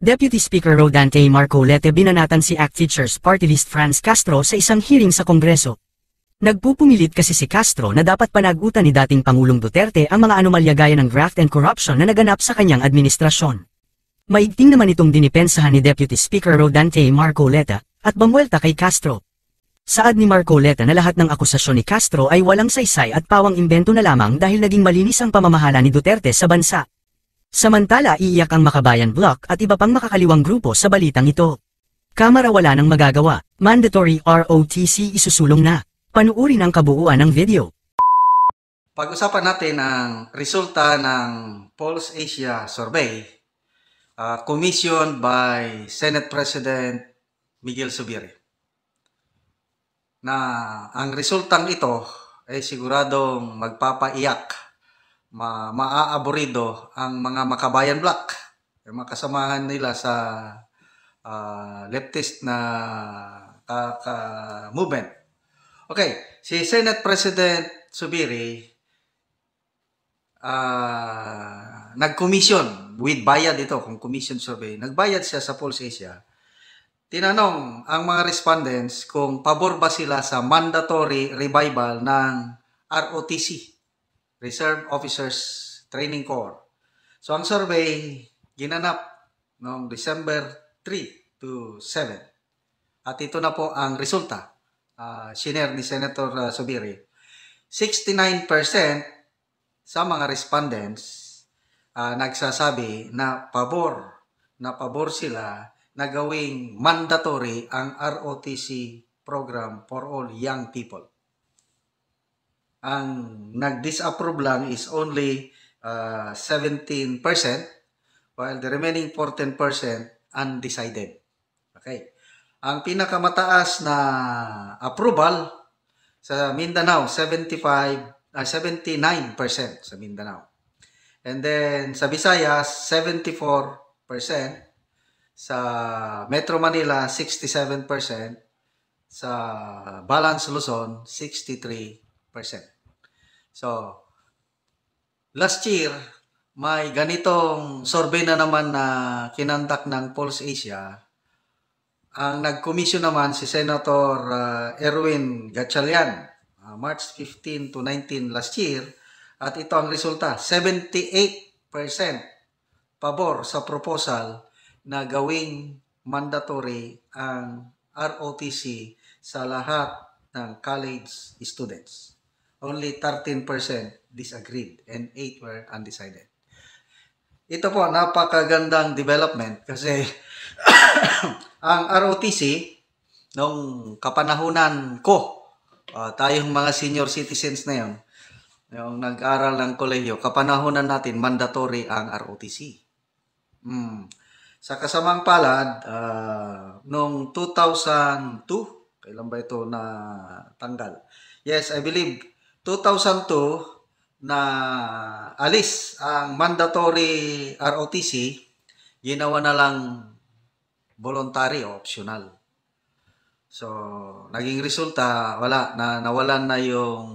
Deputy Speaker Rodante Marcoleta binanatan si ACT Teachers Party List Franz Castro sa isang hearing sa Kongreso. Nagpupumilit kasi si Castro na dapat panagutan ni dating Pangulong Duterte ang mga anomalya gaya ng graft and corruption na naganap sa kanyang administrasyon. Maigting naman itong dinipensahan ni Deputy Speaker Rodante Marcoleta at bamuelta kay Castro. Saad ni Marcoleta na lahat ng akusasyon ni Castro ay walang saysay at pawang imbento na lamang dahil naging malinis ang pamamahala ni Duterte sa bansa. Samantala iiyak ang Makabayan Bloc at iba pang makakaliwang grupo sa balitang ito. Kamara wala nang magagawa, mandatory ROTC isusulong na. Panuorin ang kabuuan ng video. Pag-usapan natin ang resulta ng Pulse Asia Survey commissioned by Senate President Miguel Zubiri. Na ang resultang ito ay siguradong magpapaiyak, maaaborido ang mga Makabayan Bloc, yung mga kasamahan nila sa leftist na movement. Okay, si Senate President Zubiri nag-commission with bayad ito, kung commission survey, nagbayad siya sa Pulse Asia. Tinanong ang mga respondents kung pabor ba sila sa mandatory revival ng ROTC, Reserve Officers Training Corps. So ang survey ginanap noong December 3 to 7. At ito na po ang resulta. Shinare ni Senator Zubiri. 69% sa mga respondents nagsasabi na pabor sila na gawing mandatory ang ROTC program for all young people. Ang nag-disapprove lang is only 17%, while the remaining 14% undecided. Okay. Ang pinakamataas na approval sa Mindanao, 79% sa Mindanao. And then sa Visayas, 74%. Sa Metro Manila, 67%. Sa Balance Luzon, 63%. So, last year, may ganitong survey na naman na kinandak ng Pulse Asia. Ang nag-commission naman si Senator Erwin Gatchalian, March 15 to 19 last year. At ito ang resulta, 78% pabor sa proposal na gawing mandatory ang ROTC sa lahat ng college students. Only 13% disagreed and 8 were undecided. Ito po, napakagandang development kasi ang ROTC, nung kapanahunan ko, tayong mga senior citizens na yon, yung nag-aral ng kolehiyo, kapanahunan natin, mandatory ang ROTC. Sa kasamang palad, noong 2002, kailan ba ito na tanggal? Yes, I believe 2002 na alis ang mandatory ROTC, ginawa na lang voluntary o optional. So, naging resulta, nawalan na yung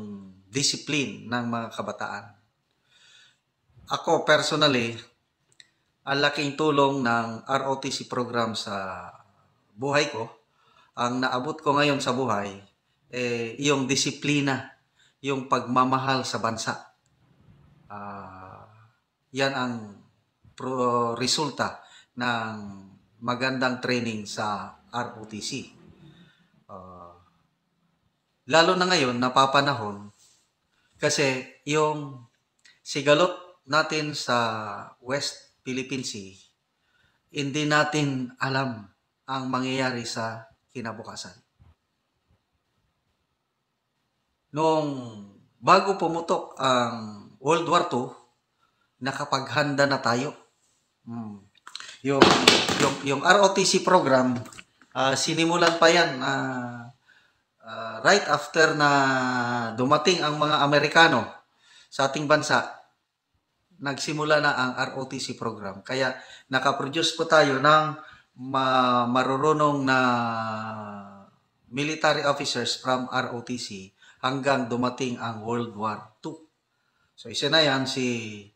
discipline ng mga kabataan. Ako, personally, ang laking tulong ng ROTC program sa buhay ko, ang naabot ko ngayon sa buhay, yung disiplina, yung pagmamahal sa bansa. Yan ang resulta ng magandang training sa ROTC. Lalo na ngayon, napapanahon, kasi yung sigalot natin sa West Philippine Sea, hindi natin alam ang mangyayari sa kinabukasan. Noong bago pumutok ang World War II, nakapaghanda na tayo. Yung ROTC program, sinimulan pa yan right after na dumating ang mga Amerikano sa ating bansa. Nagsimula na ang ROTC program. Kaya nakaproduce po tayo ng marurunong na military officers from ROTC hanggang dumating ang World War II. So isa na yan si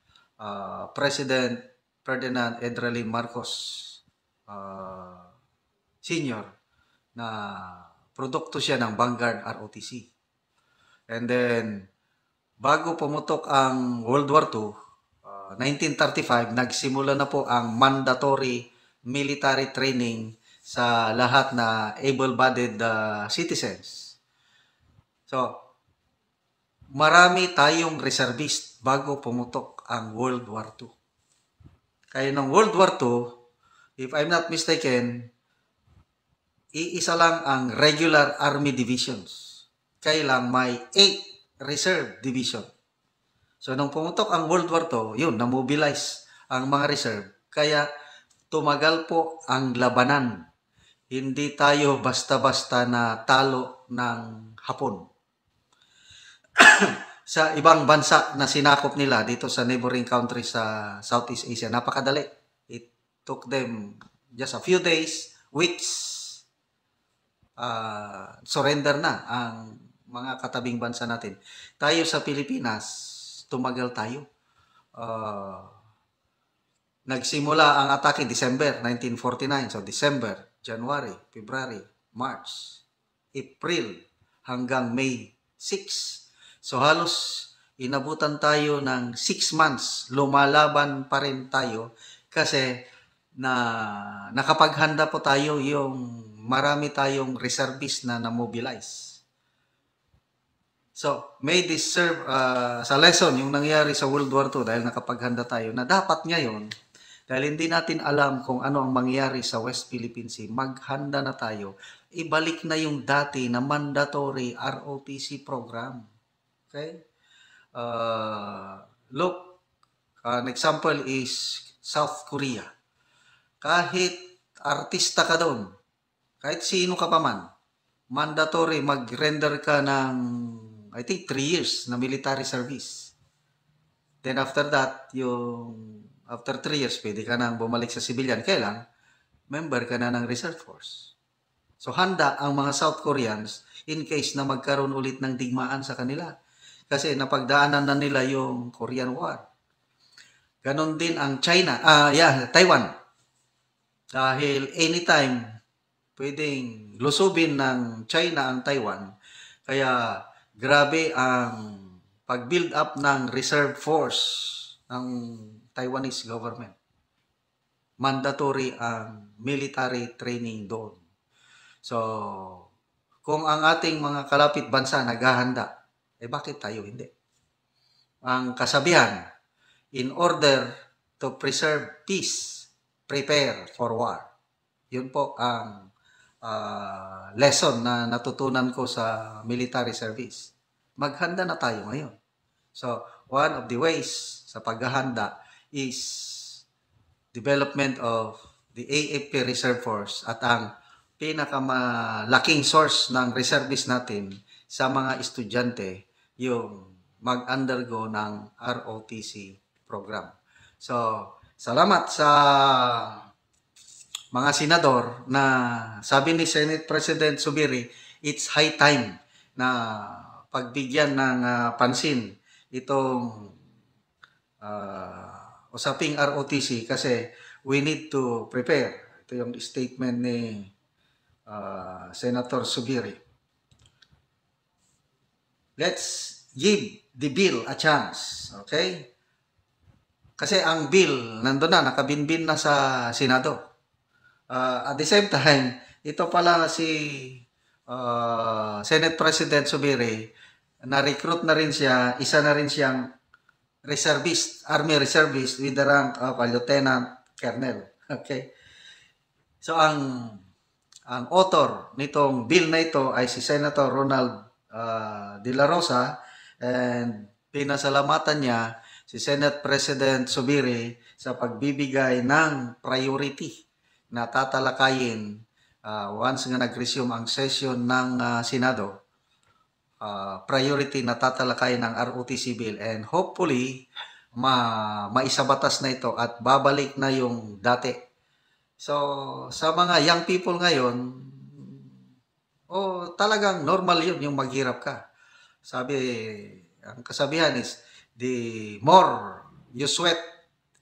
President Ferdinand Edralin Marcos. Senior na produkto siya ng Vanguard ROTC. And then, bago pumutok ang World War II, 1935, nagsimula na po ang mandatory military training sa lahat na able-bodied citizens. So, marami tayong reservist bago pumutok ang World War II. Kaya ng World War II, if I'm not mistaken, iisa lang ang regular army divisions. Kailang may 8 reserve division. So, nung pumutok ang World War II, yun, na-mobilize ang mga reserve. Kaya, tumagal po ang labanan. Hindi tayo basta-basta na talo ng Hapon. Sa ibang bansa na sinakop nila dito sa neighboring countries sa Southeast Asia, napakadali. It took them just a few days, weeks, surrender na ang mga katabing bansa natin. Tayo sa Pilipinas, tumagal tayo. Nagsimula ang atake December 1949. So December, January, February, March, April, hanggang May 6. So halos inabutan tayo ng 6 months. Lumalaban pa rin tayo kasi nakapaghanda po tayo, yung marami tayong reservist na na-mobilize. So, may this serve sa lesson yung nangyari sa World War II dahil nakapaghanda tayo na dapat ngayon, dahil hindi natin alam kung ano ang mangyari sa West Philippine Sea, maghanda na tayo. Ibalik na yung dati na mandatory ROTC program. Okay? Look, an example is South Korea. Kahit artista ka doon, kahit sino ka pa man, mandatory mag-render ka ng, I think, 3 years na military service. Then after that, after 3 years, pwede ka nang bumalik sa civilian. Kailan? Member ka na ng reserve force. So handa ang mga South Koreans in case na magkaroon ulit ng digmaan sa kanila. Kasi napagdaanan na nila yung Korean War. Ganon din ang Taiwan. Dahil anytime pwedeng lusubin ng China ang Taiwan. Kaya grabe ang pag-build up ng reserve force ng Taiwanese government. Mandatory ang military training doon. So, kung ang ating mga kalapit bansa naghahanda, bakit tayo hindi? Ang kasabihan, in order to preserve peace, prepare for war. Yun po ang lesson na natutunan ko sa military service. Maghanda na tayo ngayon. So, one of the ways sa paghahanda is development of the AFP Reserve Force at ang pinakamalaking source ng reservists natin sa mga estudyante yung mag-undergo ng ROTC program. So, salamat sa mga senador na sabi ni Senate President Zubiri, it's high time na pagbigyan ng pansin itong usaping ROTC kasi we need to prepare. Ito yung statement ni Senator Zubiri. Let's give the bill a chance. Okay? Kasi ang bill, nandun na, nakabinbin na sa Senado. At the same time, ito pala si Senate President Zubiri, na-recruit na rin siya, isa na rin siyang reservist, Army reservist with the rank of a Lieutenant Colonel. Okay? So, ang author nitong bill na ito ay si Senator Ronald De La Rosa, and pinasalamatan niya si Senate President Zubiri sa pagbibigay ng priority na tatalakayin once nga nag-resume ang session ng Senado. Priority na tatalakayin ng ROTC bill, and hopefully maisabatas na ito at babalik na yung dati. So sa mga young people ngayon, talagang normal yun yung maghirap ka. Sabi, ang kasabihan is, the more you sweat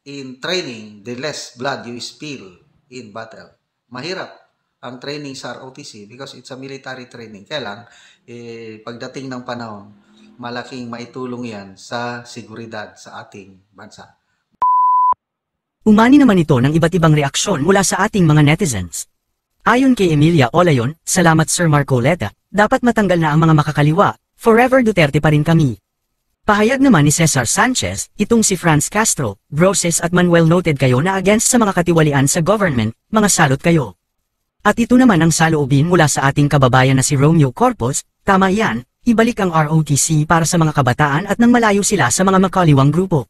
in training, the less blood you spill in battle. Mahirap ang training sa ROTC because it's a military training. Kaya lang, pagdating ng panahon, malaking maitulong yan sa seguridad sa ating bansa. Umani naman ito ng iba't ibang reaksyon mula sa ating mga netizens. Ayon kay Emilia Olayon, salamat Sir Marcoleta, dapat matanggal na ang mga makakaliwa, forever Duterte pa rin kami. Pahayag naman ni Cesar Sanchez, itong si Franz Castro, Broses at Manuel noted kayo na against sa mga katiwalian sa government, mga salot kayo. At ito naman ang saloobin mula sa ating kababayan na si Romeo Corpus, tama yan, ibalik ang ROTC para sa mga kabataan at nang malayo sila sa mga makaliwang grupo.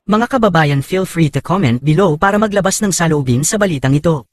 Mga kababayan, feel free to comment below para maglabas ng saloobin sa balitang ito.